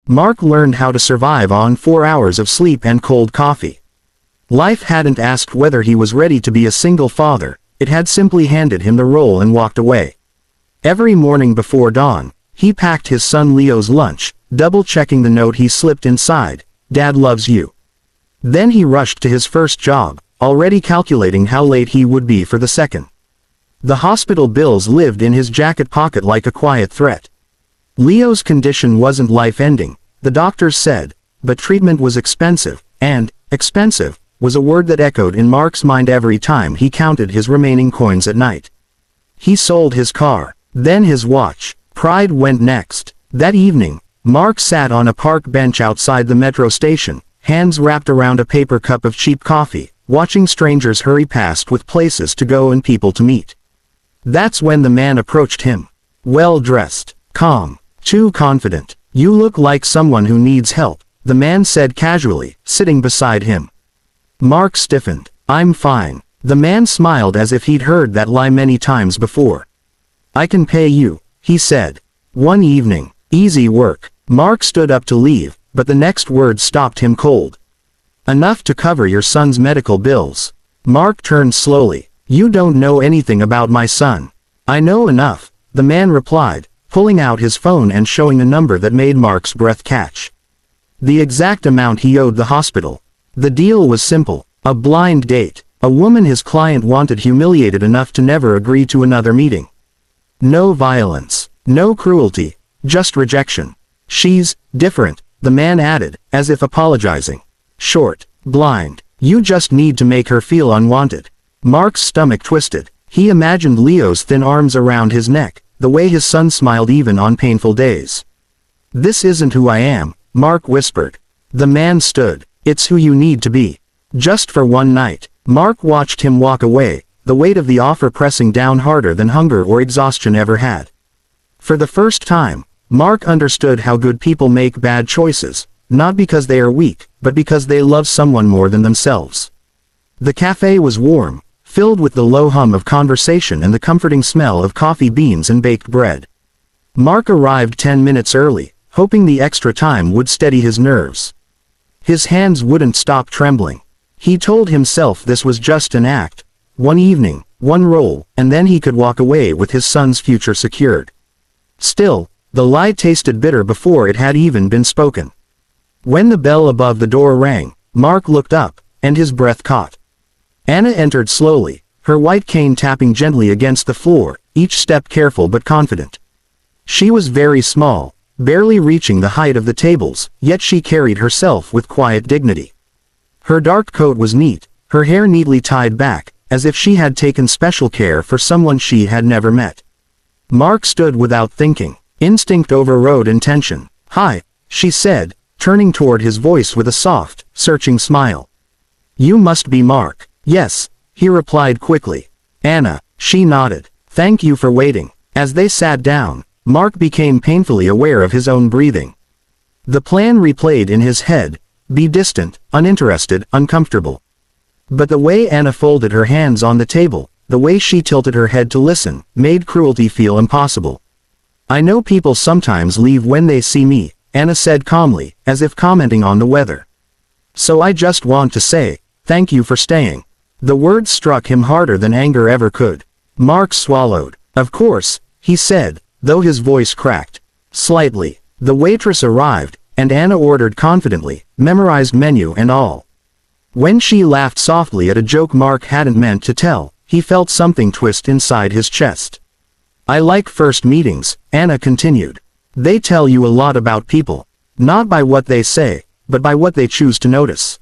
Mark learned how to survive on 4 hours of sleep and cold coffee. Life hadn't asked whether he was ready to be a single father, it had simply handed him the role and walked away. Every morning before dawn, he packed his son Leo's lunch, double-checking the note he slipped inside, "Dad loves you." Then he rushed to his first job, already calculating how late he would be for the second. The hospital bills lived in his jacket pocket like a quiet threat. Leo's condition wasn't life-ending, the doctors said, but treatment was expensive, and expensive was a word that echoed in Mark's mind every time he counted his remaining coins at night. He sold his car, then his watch. Pride went next. That evening, Mark sat on a park bench outside the metro station, hands wrapped around a paper cup of cheap coffee, watching strangers hurry past with places to go and people to meet. That's when the man approached him. Well-dressed, calm, too confident. "You look like someone who needs help," the man said casually, sitting beside him. Mark stiffened. "I'm fine." The man smiled as if he'd heard that lie many times before. "I can pay you," he said. "One evening. Easy work." Mark stood up to leave, but the next word stopped him cold. "Enough to cover your son's medical bills." Mark turned slowly. "You don't know anything about my son." "I know enough," the man replied, pulling out his phone and showing a number that made Mark's breath catch. The exact amount he owed the hospital. The deal was simple. A blind date. A woman his client wanted humiliated enough to never agree to another meeting. No violence. No cruelty. Just rejection. "She's different," the man added, as if apologizing. "Short. Blind. You just need to make her feel unwanted." Mark's stomach twisted. He imagined Leo's thin arms around his neck, the way his son smiled even on painful days. "This isn't who I am," Mark whispered. The man stood. "It's who you need to be. Just for one night." Mark watched him walk away, the weight of the offer pressing down harder than hunger or exhaustion ever had. For the first time, Mark understood how good people make bad choices, not because they are weak, but because they love someone more than themselves. The cafe was warm, filled with the low hum of conversation and the comforting smell of coffee beans and baked bread. Mark arrived 10 minutes early, hoping the extra time would steady his nerves. His hands wouldn't stop trembling. He told himself this was just an act, one evening, one role, and then he could walk away with his son's future secured. Still, the lie tasted bitter before it had even been spoken. When the bell above the door rang, Mark looked up, and his breath caught. Anna entered slowly, her white cane tapping gently against the floor, each step careful but confident. She was very small, barely reaching the height of the tables, yet she carried herself with quiet dignity. Her dark coat was neat, her hair neatly tied back, as if she had taken special care for someone she had never met. Mark stood without thinking. Instinct overrode intention. "Hi," she said, turning toward his voice with a soft, searching smile. "You must be Mark." "Yes," he replied quickly. "Anna," she nodded. "Thank you for waiting." As they sat down, Mark became painfully aware of his own breathing. The plan replayed in his head: be distant, uninterested, uncomfortable. But the way Anna folded her hands on the table, the way she tilted her head to listen, made cruelty feel impossible. "I know people sometimes leave when they see me," Anna said calmly, as if commenting on the weather. "So I just want to say, thank you for staying." The words struck him harder than anger ever could. Mark swallowed. "Of course," he said, though his voice cracked slightly. The waitress arrived, and Anna ordered confidently, memorized menu and all. When she laughed softly at a joke Mark hadn't meant to tell, he felt something twist inside his chest. "I like first meetings," Anna continued. "They tell you a lot about people. Not by what they say, but by what they choose to notice."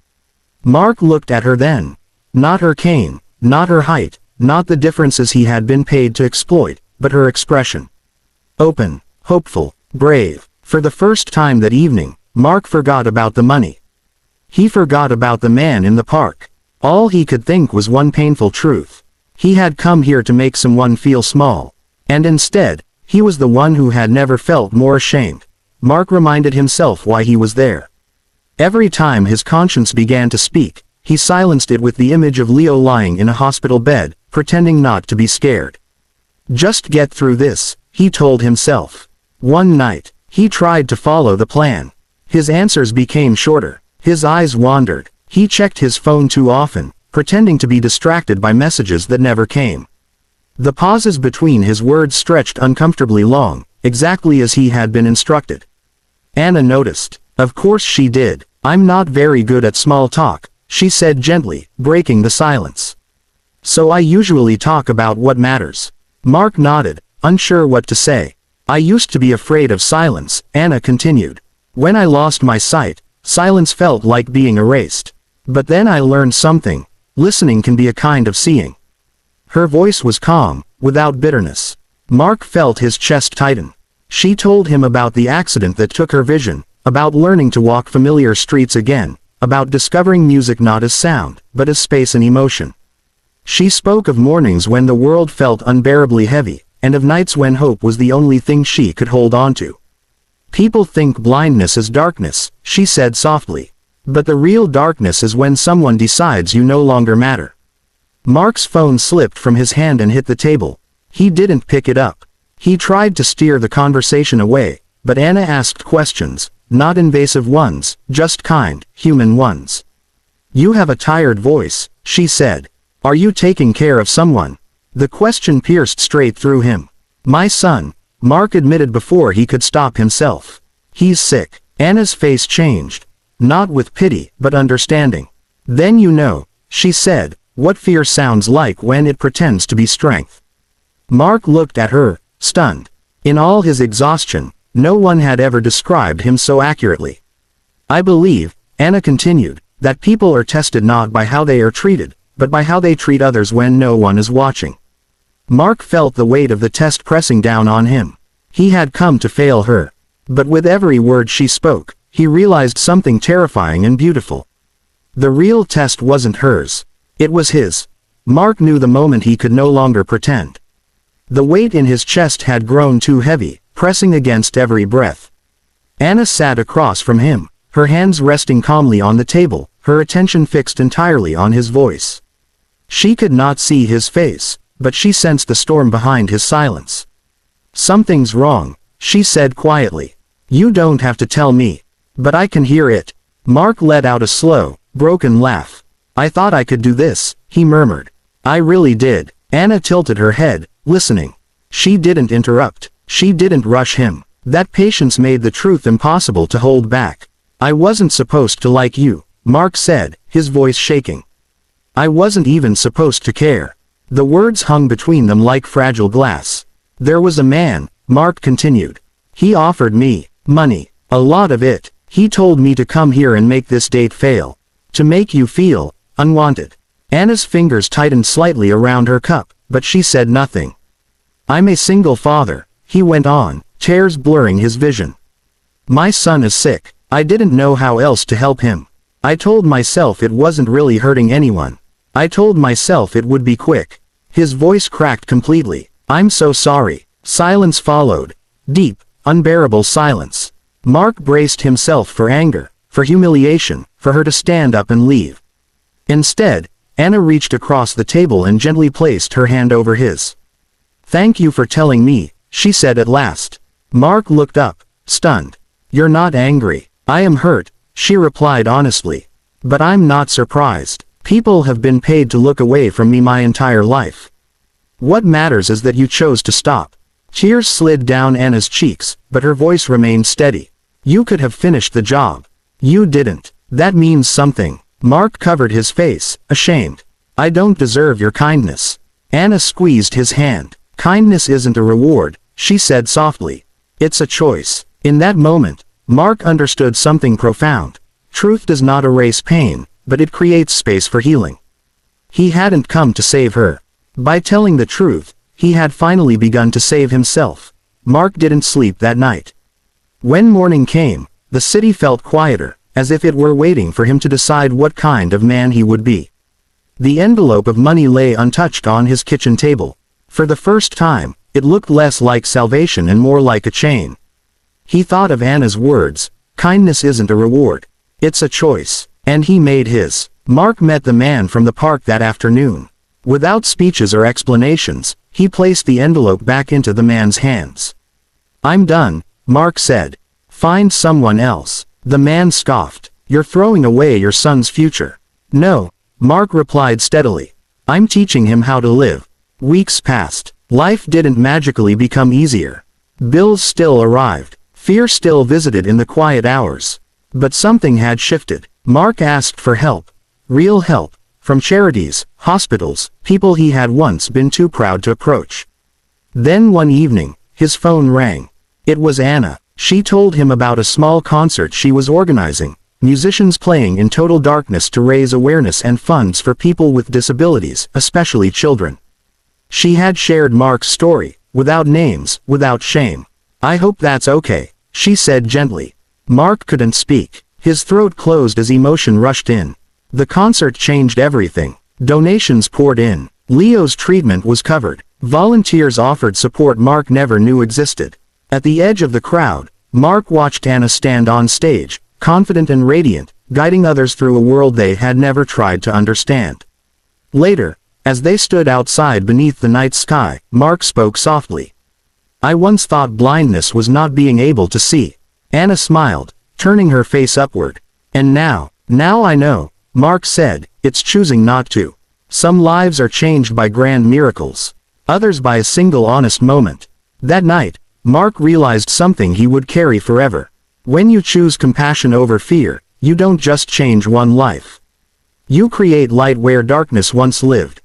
Mark looked at her then. Not her cane, not her height, not the differences he had been paid to exploit, but her expression. Open, hopeful, brave. For the first time that evening, Mark forgot about the money. He forgot about the man in the park. All he could think was one painful truth. He had come here to make someone feel small. And instead, he was the one who had never felt more ashamed. Mark reminded himself why he was there. Every time his conscience began to speak, he silenced it with the image of Leo lying in a hospital bed, pretending not to be scared. Just get through this, he told himself. One night, he tried to follow the plan. His answers became shorter. His eyes wandered. He checked his phone too often, pretending to be distracted by messages that never came. The pauses between his words stretched uncomfortably long, exactly as he had been instructed. Anna noticed. Of course she did. I'm not very good at small talk, she said gently, breaking the silence. So I usually talk about what matters. Mark nodded, unsure what to say. I used to be afraid of silence, Anna continued. When I lost my sight, silence felt like being erased. But then I learned something. Listening can be a kind of seeing. Her voice was calm, without bitterness. Mark felt his chest tighten. She told him about the accident that took her vision, about learning to walk familiar streets again, about discovering music not as sound, but as space and emotion. She spoke of mornings when the world felt unbearably heavy, and of nights when hope was the only thing she could hold on to. People think blindness is darkness, she said softly. But the real darkness is when someone decides you no longer matter. Mark's phone slipped from his hand and hit the table. He didn't pick it up. He tried to steer the conversation away, but Anna asked questions, not invasive ones, just kind, human ones. You have a tired voice, she said. Are you taking care of someone? The question pierced straight through him. My son, Mark admitted before he could stop himself. He's sick. Anna's face changed. Not with pity, but understanding. Then you know, she said, what fear sounds like when it pretends to be strength. Mark looked at her, stunned. In all his exhaustion, no one had ever described him so accurately. I believe, Anna continued, that people are tested not by how they are treated, but by how they treat others when no one is watching. Mark felt the weight of the test pressing down on him. He had come to fail her. But with every word she spoke, he realized something terrifying and beautiful. The real test wasn't hers. It was his. Mark knew the moment he could no longer pretend. The weight in his chest had grown too heavy, pressing against every breath. Anna sat across from him, her hands resting calmly on the table, her attention fixed entirely on his voice. She could not see his face, but she sensed the storm behind his silence. Something's wrong, she said quietly. You don't have to tell me. But I can hear it. Mark let out a slow, broken laugh. I thought I could do this, he murmured. I really did. Anna tilted her head, listening. She didn't interrupt. She didn't rush him. That patience made the truth impossible to hold back. I wasn't supposed to like you, Mark said, his voice shaking. I wasn't even supposed to care. The words hung between them like fragile glass. There was a man, Mark continued. He offered me money, a lot of it. He told me to come here and make this date fail. To make you feel unwanted. Anna's fingers tightened slightly around her cup, but she said nothing. I'm a single father, he went on, tears blurring his vision. My son is sick. I didn't know how else to help him. I told myself it wasn't really hurting anyone. I told myself it would be quick. His voice cracked completely. I'm so sorry. Silence followed. Deep, unbearable silence. Mark braced himself for anger, for humiliation, for her to stand up and leave. Instead, Anna reached across the table and gently placed her hand over his. Thank you for telling me, she said at last. Mark looked up, stunned. You're not angry. I am hurt, she replied honestly. But I'm not surprised. People have been paid to look away from me my entire life. What matters is that you chose to stop. Tears slid down Anna's cheeks, but her voice remained steady. You could have finished the job. You didn't. That means something. Mark covered his face, ashamed. I don't deserve your kindness. Anna squeezed his hand. Kindness isn't a reward, she said softly. It's a choice. In that moment, Mark understood something profound. Truth does not erase pain, but it creates space for healing. He hadn't come to save her. By telling the truth, he had finally begun to save himself. Mark didn't sleep that night. When morning came, the city felt quieter, as if it were waiting for him to decide what kind of man he would be. The envelope of money lay untouched on his kitchen table. For the first time, it looked less like salvation and more like a chain. He thought of Anna's words, kindness isn't a reward. It's a choice. And he made his. Mark met the man from the park that afternoon. Without speeches or explanations, he placed the envelope back into the man's hands. I'm done, Mark said. Find someone else. The man scoffed. "You're throwing away your son's future." "No," Mark replied steadily. "I'm teaching him how to live." Weeks passed. Life didn't magically become easier. Bills still arrived. Fear still visited in the quiet hours. But something had shifted. Mark asked for help. Real help. From charities, hospitals, people he had once been too proud to approach. Then one evening, his phone rang. It was Anna. She told him about a small concert she was organizing, musicians playing in total darkness to raise awareness and funds for people with disabilities, especially children. She had shared Mark's story, without names, without shame. "I hope that's okay," she said gently. Mark couldn't speak. His throat closed as emotion rushed in. The concert changed everything. Donations poured in. Leo's treatment was covered. Volunteers offered support Mark never knew existed. At the edge of the crowd, Mark watched Anna stand on stage, confident and radiant, guiding others through a world they had never tried to understand. Later, as they stood outside beneath the night sky, Mark spoke softly. "I once thought blindness was not being able to see." Anna smiled, turning her face upward. "And now I know," Mark said, "it's choosing not to. Some lives are changed by grand miracles. Others by a single honest moment." That night, Mark realized something he would carry forever. When you choose compassion over fear, you don't just change one life. You create light where darkness once lived.